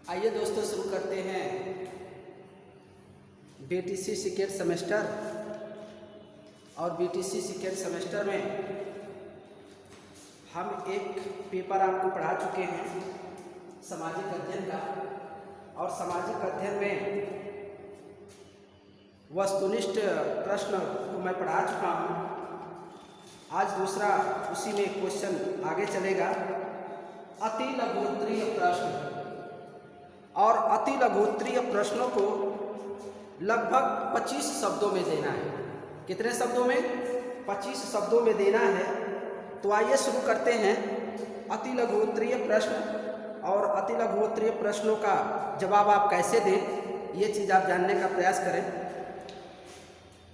आइए दोस्तों शुरू करते हैं बीटीसी सेकेंड सेमेस्टर। और बीटीसी सेकेंड सेमेस्टर में हम एक पेपर आपको पढ़ा चुके हैं सामाजिक अध्ययन का। और सामाजिक अध्ययन में वस्तुनिष्ठ प्रश्न को मैं पढ़ा चुका हूँ। आज दूसरा उसी में क्वेश्चन आगे चलेगा, अति लघुत्तरीय प्रश्न। और अति लघुत्तरीय प्रश्नों को लगभग 25 शब्दों में देना है। कितने शब्दों में? 25 शब्दों में देना है। तो आइए शुरू करते हैं अति लघुत्तरीय प्रश्न। और अति लघुत्तरीय प्रश्नों का जवाब आप कैसे दें, ये चीज़ आप जानने का प्रयास करें।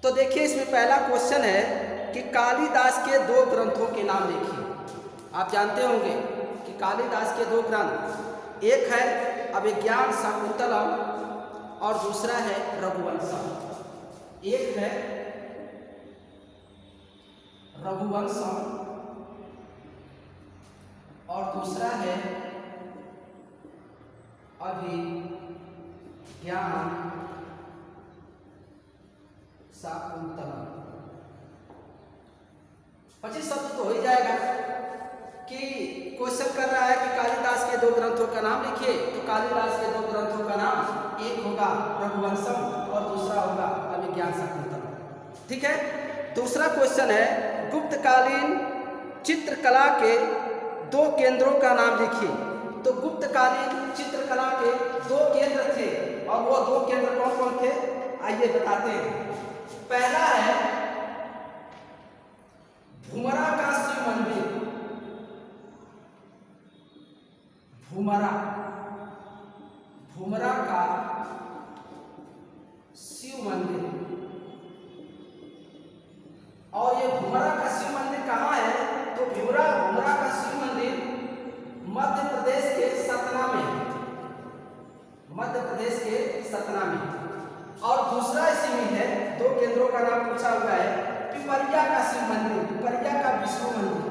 तो देखिए, इसमें पहला क्वेश्चन है कि कालिदास के 2 ग्रंथों के नाम लिखिए। आप जानते होंगे कि कालिदास के 2 ग्रंथ, एक है अभिज्ञान शाकुंतलम और दूसरा है रघुवंशम। एक है रघुवंशम और दूसरा है अभिज्ञान शाकुंतलम। 25 शब्द तो हो ही जाएगा कि क्वेश्चन कर रहा है कि कालिदास के 2 ग्रंथों का नाम लिखिए। तो कालिदास के 2 ग्रंथों का नाम, एक होगा रघुवंशम और दूसरा होगा अभिज्ञान शाकुंतलम। ठीक है। दूसरा क्वेश्चन है, गुप्तकालीन चित्रकला के 2 केंद्रों का नाम लिखिए। तो गुप्तकालीन चित्रकला के 2 केंद्र थे, और वो 2 केंद्र कौन कौन थे, आइए बताते हैं। पहला है भूमरा का शिव मंदिर। भूमरा का शिव मंदिर। और ये भूमरा का शिव मंदिर कहाँ है? तो भूमरा का शिव मंदिर मध्य प्रदेश के सतना में है। मध्य प्रदेश के सतना में। और दूसरा इसी में है, 2 केंद्रों का नाम पूछा हुआ है, पिपरिया का शिव मंदिर, पिपरिया का विष्णु मंदिर।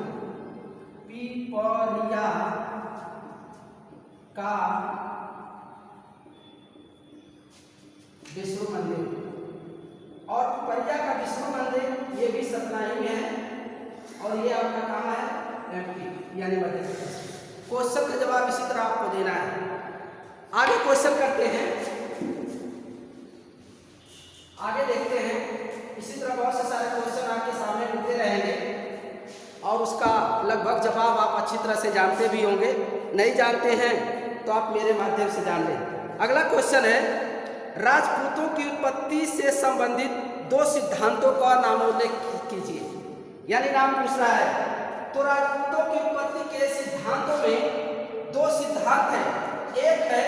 पिपरिया का विष्णु मंदिर। और पिपरिया का विष्णु मंदिर ये भी सतना ही में है। और ये आपका कहाँ है? एमपी यानी मध्य प्रदेश। क्वेश्चन का जवाब इसी तरह आपको देना है। आगे क्वेश्चन करते हैं, आगे देखते हैं। इसी तरह बहुत से सारे क्वेश्चन आपके सामने मिलते रहेंगे और उसका लगभग जवाब आप अच्छी तरह से जानते भी होंगे। नहीं जानते हैं तो आप मेरे माध्यम से जान लें। अगला क्वेश्चन है, राजपूतों की उत्पत्ति से संबंधित 2 सिद्धांतों का नामोल्लेख कीजिए। यानी नाम पूछ रहा है। तो राजपूतों की उत्पत्ति के सिद्धांतों में 2 सिद्धांत हैं। एक है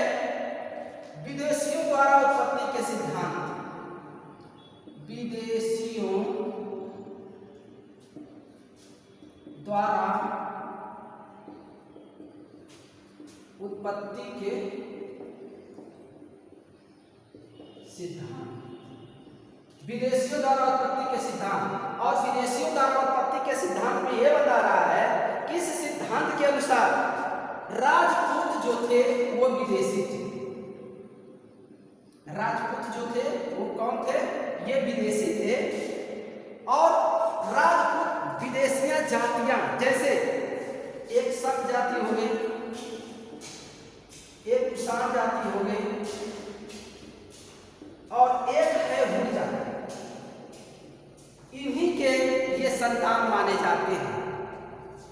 विदेशियों द्वारा उत्पत्ति के सिद्धांत। विदेशियों द्वारा उत्पत्ति के सिद्धांत। विदेशियों द्वारा उत्पत्ति के सिद्धांत। और विदेशियों द्वारा उत्पत्ति के सिद्धांत में यह बता रहा है कि इस सिद्धांत के अनुसार राजपूत जो थे वो विदेशी थे। राजपूत जो थे वो कौन थे? ये विदेशी थे। और राजपूत विदेशियां जातियां, जैसे एक शक जाति हो गई, एक कुषाण जाति हो गई, और एक है हुन जाति। इन्हीं के ये संतान माने जाते हैं।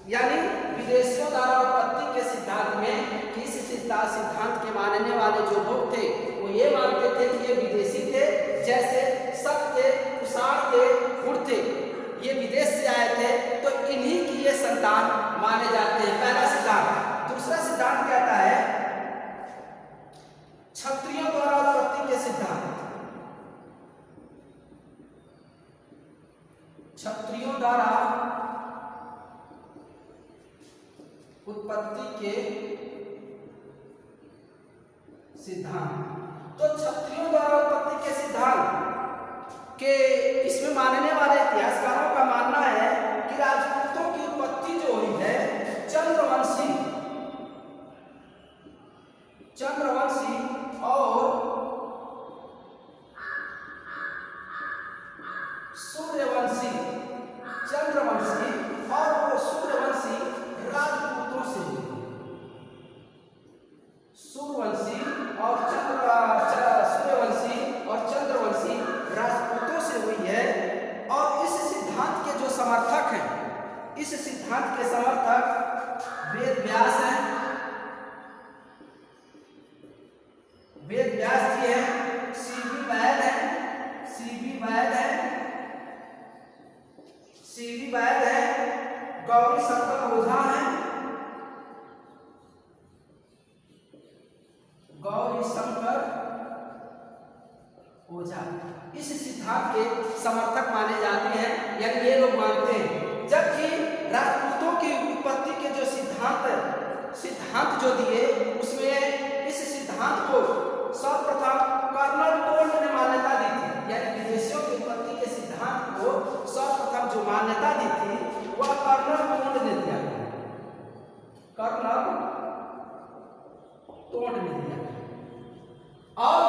यानी विदेशियों द्वारा उत्पत्ति के सिद्धांत में किस सिद्धांत के मानने वाले जो लोग थे वो ये मानते थे कि ये विदेशी थे। जैसे शक थे, कुषाण थे, हुन थे, ये विदेश से आए थे। तो इन्हीं की ये संतान माने जाते हैं। पहला सिद्धांत। दूसरा सिद्धांत कहता है क्षत्रियों द्वारा उत्पत्ति के सिद्धांत। क्षत्रियों द्वारा उत्पत्ति के सिद्धांत। तो क्षत्रियों द्वारा उत्पत्ति के सिद्धांत के इसमें मानने वाले इतिहासकारों का मानना है कि राजपूतों की उत्पत्ति जो हुई है चंद्रवंशी सिद्धांत के समर्थक वेद व्यास हैं, वेद व्यास जी हैं, सीवी वैद हैं, सीवी वैद हैं, सीवी वैद हैं, गौरी शंकर ओझा हैं, गौरी शंकर ओझा इस सिद्धांत के समर्थक माने जाते हैं, यानी ये लोग मानते हैं। जबकि राजपूतों की उत्पत्ति के जो सिद्धांत जो दिए, उसमें इस सिद्धांत को सर्वप्रथम कर्नल टोल्ट ने मान्यता दी थी, यानी विदेशियों की उत्पत्ति के सिद्धांत को सर्वप्रथम जो मान्यता दी थी वह कर्नल टोल्ट ने दिया, कर्नल टोल्ट ने दिया। और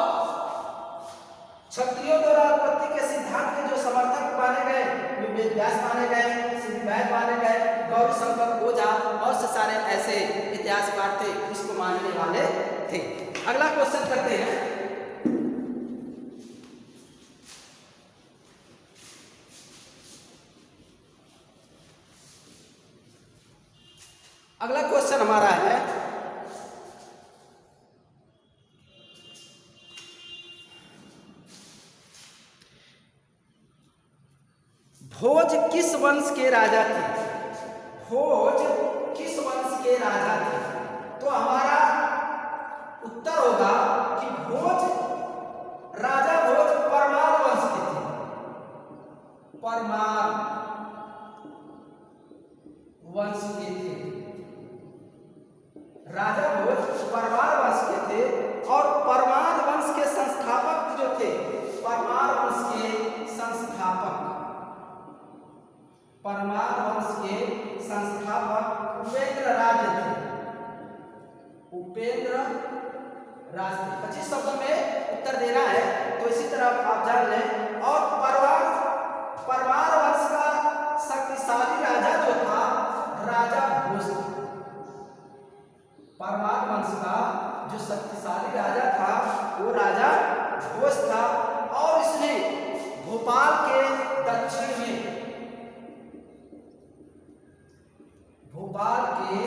क्षत्रियों द्वारा उत्पत्ति के सिद्धांत के जो समर्थक माने गए वे वेद व्यास माने गए, सीवी वैद माने गए, गौरी शंकर ओझा और से सारे ऐसे इतिहासकार थे इसको मानने वाले थे। अगला क्वेश्चन करते हैं। अगला क्वेश्चन हमारा है, भोज किस वंश के राजा थे? भोज किस वंश के राजा थे? तो हमारा उत्तर होगा कि राजा भोज परमार वंश के थे, परमार वंश के थे, राजा भोज परमार वंश के थे। और परमार वंश के संस्थापक जो थे, परमार वंश के संस्थापक, परमार वंश के संस्थापक उपेंद्र राज थे, उपेंद्र राज थे। 25 शब्दों में उत्तर देना है, तो इसी तरह आप जान लें। और परमार वंश का शक्तिशाली राजा जो था राजा भोज था, परमार वंश का जो शक्तिशाली राजा था वो राजा भोज था। और इसने भोपाल के दक्षिण में, भोपाल के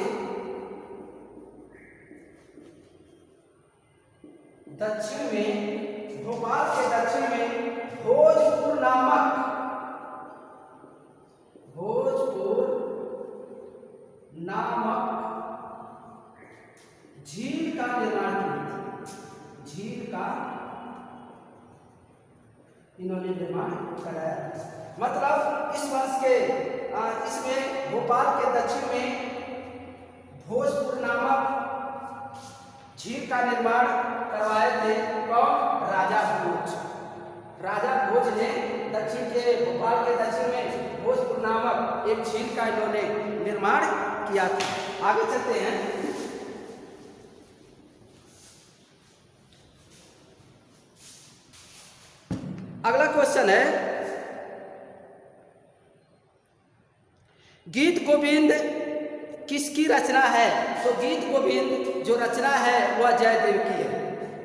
दक्षिण में, भोपाल के दक्षिण में भोजपुर नामक झील का निर्माण किया, झील का इन्होंने निर्माण कराया। मतलब इस वंश के इसमें भोपाल के दक्षिण में भोजपुर नामक झील का निर्माण करवाए थे। कौन? राजा भोज। राजा भोज ने दक्षिण के, भोपाल के दक्षिण में भोजपुर नामक एक झील का इन्होंने निर्माण किया था। आगे चलते हैं। अगला क्वेश्चन है, गीत गोविंद किसकी रचना है? तो गीत गोविंद जो रचना है वह जयदेव की है।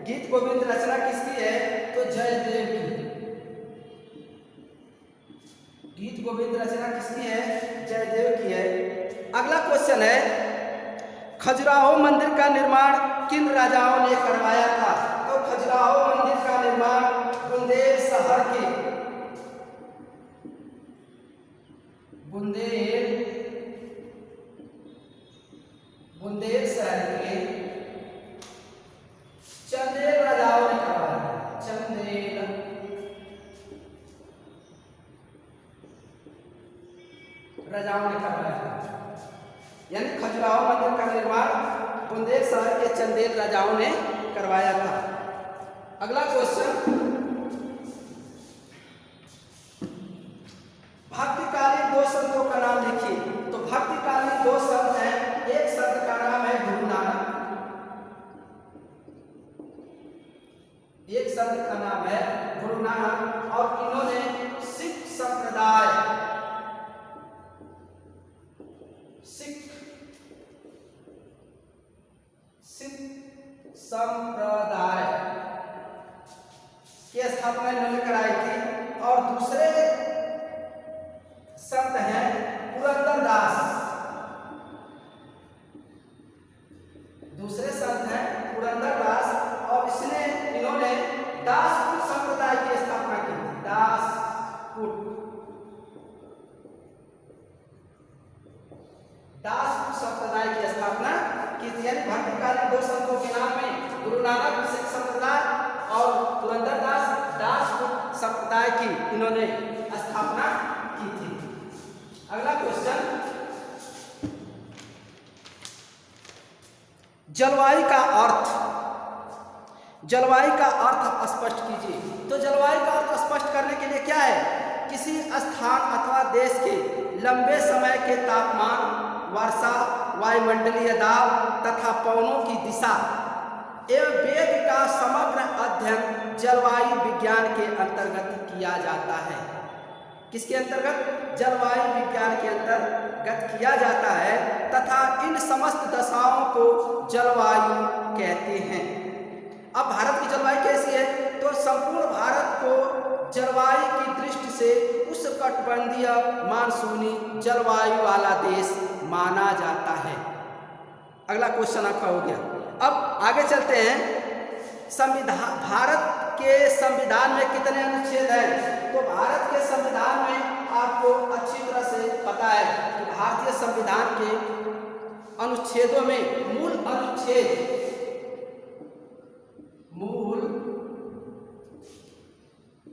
गीत गोविंद रचना किसकी है? तो जयदेव की। गीत गोविंद रचना किसकी है? जयदेव की है। अगला क्वेश्चन है, खजुराहो मंदिर का निर्माण किन राजाओं ने करवाया था? तो खजुराहो मंदिर का निर्माण बुंदेल शहर के, बुंदेल शहर के चंदेल राजाओं ने करवाया। चंदेल राजाओं ने करवाया, यानी खजुराहो मंदिर का निर्माण बुंदेल शहर के चंदेल राजाओं ने करवाया था। अगला क्वेश्चन, भक्तिकालीन दो संतों का नाम लिखिए। तो भक्तिकालीन दो संत हैं, एक संत का नाम है गुरु नानक, एक संत का नाम है गुरु नानक, और इन्होंने सिख संप्रदाय, सिख संप्रदाय की स्थापना इन्होंने कराई थी। और दूसरे संत हैं पुरंदर दास, दासपुर संप्रदाय की स्थापना की थी। यानी भक्तिकालीन 2 संतों के नाम में गुरु नानक सिख संप्रदाय और पुरंदरदास दासपुर संप्रदाय की इन्होंने स्थापना की थी। अगला क्वेश्चन, जलवायु का अर्थ, जलवायु का अर्थ स्पष्ट कीजिए। तो जलवायु का अर्थ स्पष्ट करने के लिए क्या है? किसी स्थान अथवा देश के लंबे समय के तापमान, वर्षा, वायुमंडलीय दाब तथा पवनों की दिशा एवं वेग का समग्र अध्ययन जलवायु विज्ञान के अंतर्गत किया जाता है। किसके अंतर्गत? जलवायु विज्ञान के अंतर्गत किया जाता है तथा इन समस्त दशाओं को जलवायु कहते हैं। अब भारत की जलवायु कैसी है? तो संपूर्ण भारत को जलवायु की दृष्टि से उष्णकटिबंधीय मानसूनी जलवायु वाला देश माना जाता है। अगला क्वेश्चन आपका हो गया। अब आगे चलते हैं। संविधान, भारत के संविधान में कितने अनुच्छेद हैं? तो भारत के संविधान में आपको अच्छी तरह से पता है कि भारतीय संविधान के अनुच्छेदों में मूल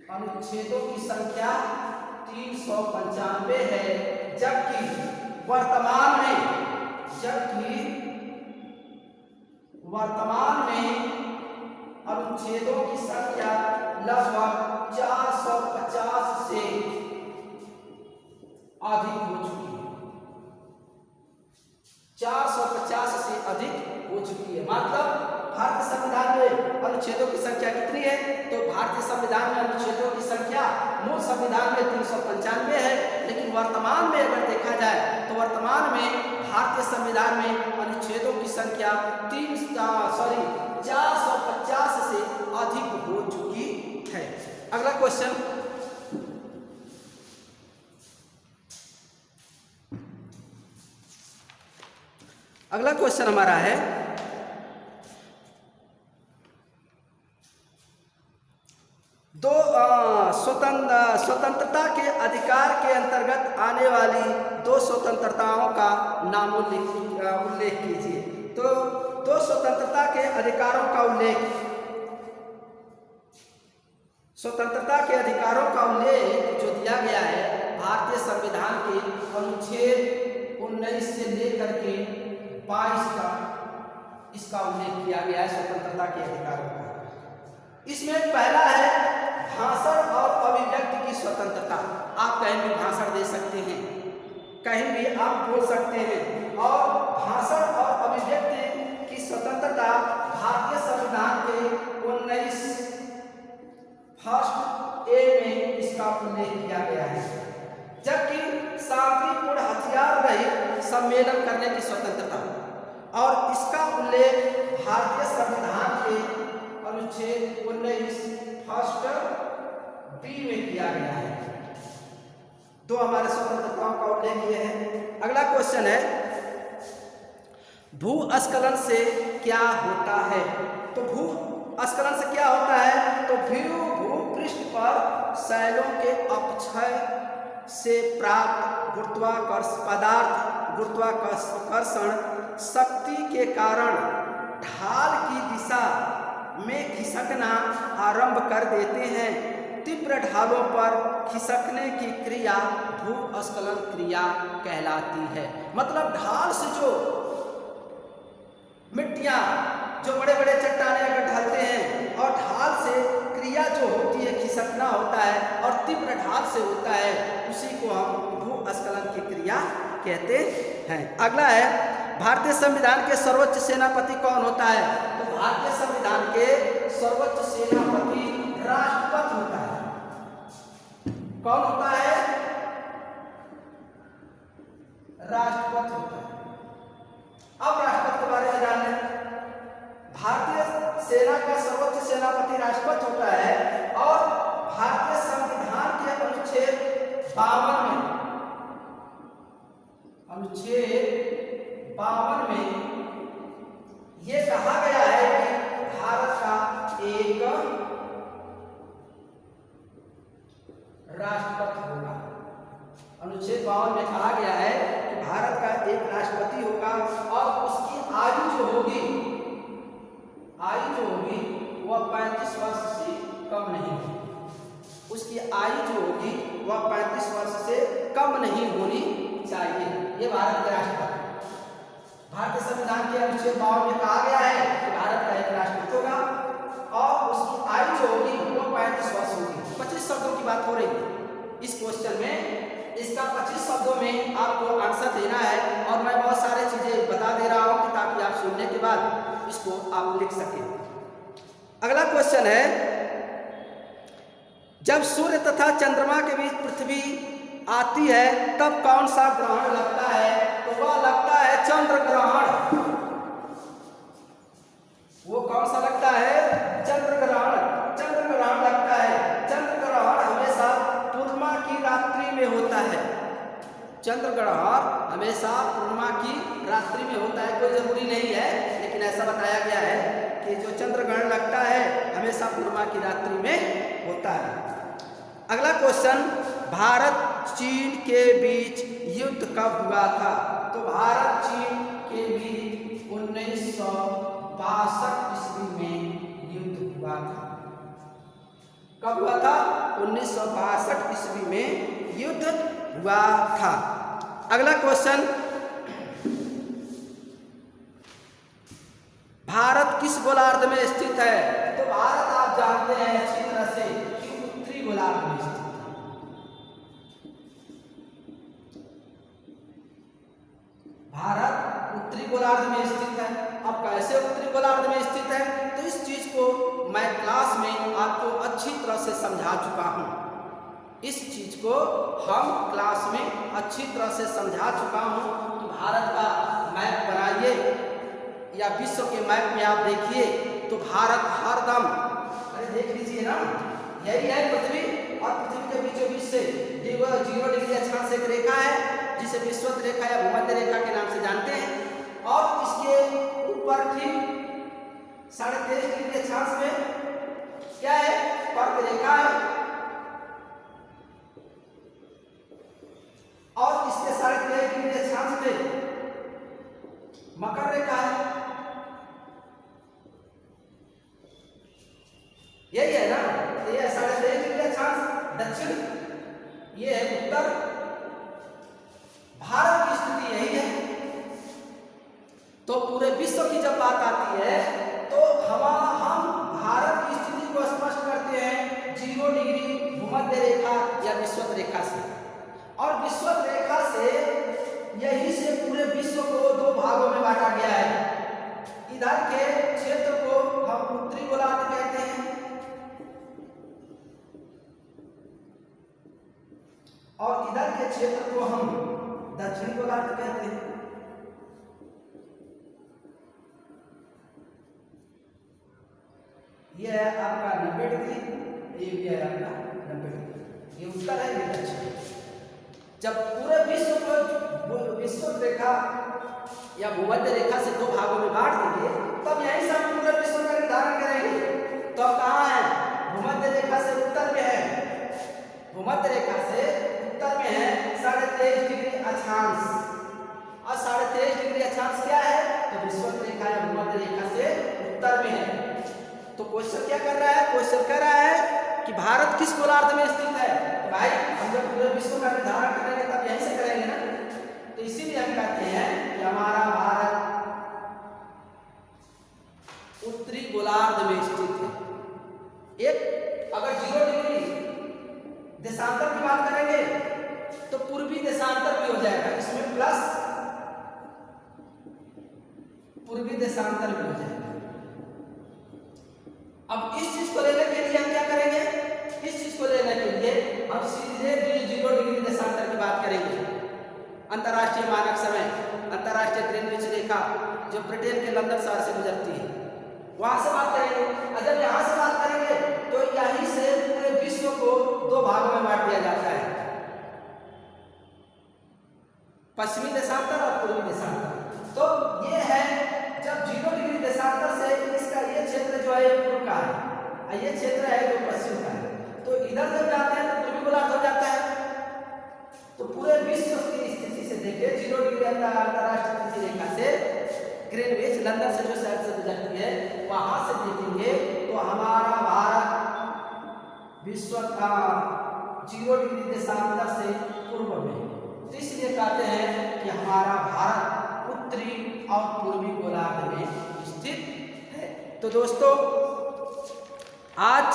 अनुच्छेदों की संख्या 395 है, जबकि वर्तमान में अनुच्छेदों की संख्या लगभग 450 से अधिक हो चुकी है। 450 से अधिक हो चुकी है। मतलब भारतीय संविधान में अनुच्छेदों की संख्या कितनी है? तो भारतीय संविधान में अनुच्छेदों की संख्या मूल संविधान में 395 है, लेकिन वर्तमान में अगर देखा जाए तो वर्तमान में भारतीय संविधान में अनुच्छेदों की संख्या 450 से अधिक हो चुकी है। अगला क्वेश्चन, अगला क्वेश्चन हमारा है, स्वतंत्रता के अधिकार के अंतर्गत आने वाली 2 स्वतंत्रताओं का नाम उल्लेख कीजिए। तो 2 स्वतंत्रता के अधिकारों का उल्लेख, स्वतंत्रता के अधिकारों का उल्लेख जो दिया गया है भारतीय संविधान के अनुच्छेद 19 से लेकर के 22 का, इसका उल्लेख किया गया है स्वतंत्रता के अधिकारों का। इसमें पहला है भाषण और अभिव्यक्ति की स्वतंत्रता। आप कहीं भी भाषण दे सकते हैं, कहीं भी आप बोल सकते हैं, और भाषण और अभिव्यक्ति की स्वतंत्रता भारतीय संविधान के 19 फर्स्ट ए में इसका उल्लेख किया गया है। जबकि शांतिपूर्ण हथियार रहित सम्मेलन करने की स्वतंत्रता, और इसका उल्लेख भारतीय संविधान के अनुच्छेद 19 फर्स्ट बी में किया गया है। 2 हमारे स्वतंत्रताओं का उल्लेख ये है। अगला क्वेश्चन है, भूस्खलन से क्या होता है? तो भूस्खलन से क्या होता है? तो भूपृष्ठ पर शैलों के अपक्षय से प्राप्त गुरुत्वाकर्षण शक्ति के कारण ढाल की दिशा में खिसकना आरंभ कर देते हैं। तीव्र ढालों पर खिसकने की क्रिया भूस्खलन क्रिया कहलाती है। मतलब ढाल से जो मिट्टियाँ, जो बड़े बड़े चट्टाने अगर ढलते हैं और ढाल से क्रिया जो होती है, खिसकना होता है और तीव्र ढाल से होता है, उसी को हम भूस्खलन की क्रिया कहते हैं। अगला है, भारतीय संविधान के सर्वोच्च सेनापति कौन होता है? तो भारतीय संविधान के सर्वोच्च सेनापति राष्ट्रपति होता है। कौन होता है? राष्ट्रपति होता है। अब राष्ट्रपति के बारे में जान लें। भारतीय सेना का सर्वोच्च सेनापति राष्ट्रपति होता है, और भारतीय संविधान के अनुच्छेद 52 में ये कहा गया है कि भारत का एक राष्ट्रपति होगा। अनुच्छेद 52 में कहा गया है कि भारत का एक राष्ट्रपति वह 35 वर्ष से कम नहीं होनी चाहिए। ये भारत के राष्ट्रपति, भारतीय संविधान के अनुच्छेद 52 में कहा गया है कि भारत का एक राष्ट्रपति होगा और उसकी आयु जो होगी वो 35 वर्ष होगी। 25 शब्दों की बात हो रही है इस क्वेश्चन में। इसका 25 शब्दों में आपको आंसर देना है और मैं बहुत सारी चीजें बता दे रहा हूं ताकि आप सुनने के बाद इसको आप लिख सकें। अगला क्वेश्चन है, जब सूर्य तथा चंद्रमा के बीच पृथ्वी आती है तब कौन सा ग्रहण लगता है? तो वह लगता है चंद्र ग्रहण। वो कौन सा लगता है? चंद्र ग्रहण। चंद्र ग्रहण लगता है। चंद्र ग्रहण हमेशा पूर्णिमा की रात्रि में होता है। चंद्र ग्रहण हमेशा पूर्णिमा की रात्रि में होता है। कोई जरूरी नहीं है लेकिन ऐसा बताया गया है कि जो चंद्र ग्रहण लगता है हमेशा पूर्णिमा की रात्रि में होता है। अगला क्वेश्चन, भारत चीन के बीच युद्ध कब हुआ था? तो भारत चीन के बीच 1962 ईस्वी में युद्ध हुआ था। कब हुआ था? 1962 ईस्वी में युद्ध हुआ था। अगला क्वेश्चन, भारत किस गोलार्ध में स्थित है? तो भारत आप जानते हैं अच्छी तरह से कि उत्तरी गोलार्ध में स्थित है। भारत उत्तरी गोलार्ध में स्थित है। अब कैसे उत्तरी गोलार्ध में स्थित है? तो इस चीज को मैं क्लास में आपको अच्छी तरह से समझा चुका हूं। इस चीज को हम क्लास में अच्छी तरह से समझा चुका हूं कि भारत का मैप बनाइए या विश्व के मैप में आप देखिए तो भारत हरदम, अरे देख लीजिए ना, यही है पृथ्वी और पृथ्वी के बीचों बीच से 0 डिग्री अक्षांश एक रेखा है जिसे विषुवत रेखा या भूमध्य रेखा के नाम से जानते हैं और इसके ऊपर ठीक 23.5 डिग्री अक्षांश में क्या है? कर्क रेखा है और इसके 23.5 डिग्री अक्षांश में मकर रेखा है। यही है ना, ये 23.5 डिग्री अक्षांश दक्षिण, ये है उत्तर। भारत की स्थिति यही है। तो पूरे विश्व की जब बात आती है तो हम भारत की स्थिति को स्पष्ट करते हैं 0 डिग्री भूमध्य रेखा या विषुवत रेखा से, और विषुवत रेखा से यही से पूरे विश्व को 2 भागों में बांटा गया है। इधर के क्षेत्र को हम उत्तरी गोलार्ध कहते हैं और इधर के क्षेत्र को हम दक्षिणी गोलार्ध कहते हैं। यह है आपका 90 डिग्री, ये भी है आपका 90 डिग्री। ये उत्तर है, ये दक्षिण। जब पूरे विश्व को विषुवत रेखा या भूमध्य रेखा से 2 भागों में बांट देंगे तब यहीं से हम पूरे विश्व का निर्धारण करेंगे। तो कहाँ है? भूमध्य रेखा से उत्तर में है, भूमध्य रेखा से उत्तर में है 23.5 डिग्री अक्षांश, और 23.5 डिग्री अक्षांश क्या है? तो विषुवत रेखा या भूमध्य रेखा से उत्तर में है। तो क्वेश्चन क्या कर रहा है? क्वेश्चन कह रहा है कि भारत किस गोलार्ध में स्थित है? तो भाई हम जब पूरे विश्व का निर्धारण करेंगे तब यहीं से करेंगे ना। तो इसीलिए हम कहते हैं कि हमारा भारत उत्तरी गोलार्ध में स्थित है। एक अगर 0 डिग्री देशांतर की बात करेंगे तो पूर्वी देशांतर भी हो जाएगा, इसमें प्लस पूर्वी देशांतर भी हो जाएगा। अब इस चीज को लेने के लिए हम क्या करेंगे? इस चीज को लेने के लिए हम सीधे 0 डिग्री देशांतर की बात करेंगे। अंतर्राष्ट्रीय मानक समय, अंतर्राष्ट्रीय ग्रीनविच रेखा जो ब्रिटेन के लंदन शहर से गुजरती है, वहां से बात करेंगे। अगर यहां से बात करेंगे तो यहीं से पूरे विश्व को 2 भागों में बांट दिया जाता है, पश्चिमी देशांतर और पूर्वी देशांतर। तो ये है जब 0 डिग्री देशांतर से इसका ये क्षेत्र जो है पूर्व का है और ये क्षेत्र है जो पश्चिम का है, तो इधर जब जाते हैं तो पूर्वी गोलार्ध हो जाता है। तो पूरे विश्व की स्थिति से देखिए 0 डिग्री अंतर्राष्ट्रीय रेखा से ग्रीनविच लंदन से जो शहर से गुजरती है वहां से देखेंगे तो हमारा भारत विश्व का 0 डिग्री देशांतर से पूर्व में। तो इसलिए कहते हैं कि हमारा भारत उत्तरी और पूर्वी गोलार्ध में स्थित है। तो दोस्तों आज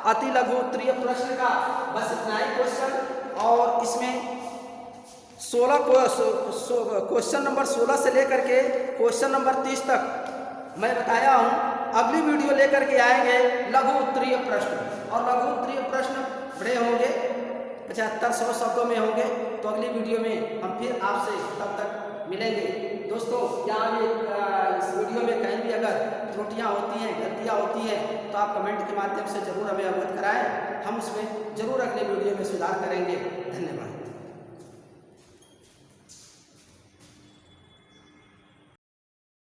अति लघु उत्तरीय प्रश्न का बस इतना ही क्वेश्चन, और इसमें 16 क्वेश्चन नंबर 16 से लेकर के क्वेश्चन नंबर 30 तक मैं बताया हूँ। अगली वीडियो लेकर के आएंगे लघु उत्तरीय प्रश्न, और लघु उत्तरीय प्रश्न बड़े होंगे, 75-100 शब्दों में होंगे। तो अगली वीडियो में हम फिर आपसे तब तक मिलेंगे। दोस्तों यहाँ भी इस वीडियो में कहीं भी अगर त्रुटियाँ होती हैं, गलतियाँ होती हैं, तो आप कमेंट के माध्यम से ज़रूर हमें अवगत कराएं। हम उसमें ज़रूर अगले वीडियो में सुधार करेंगे। धन्यवाद।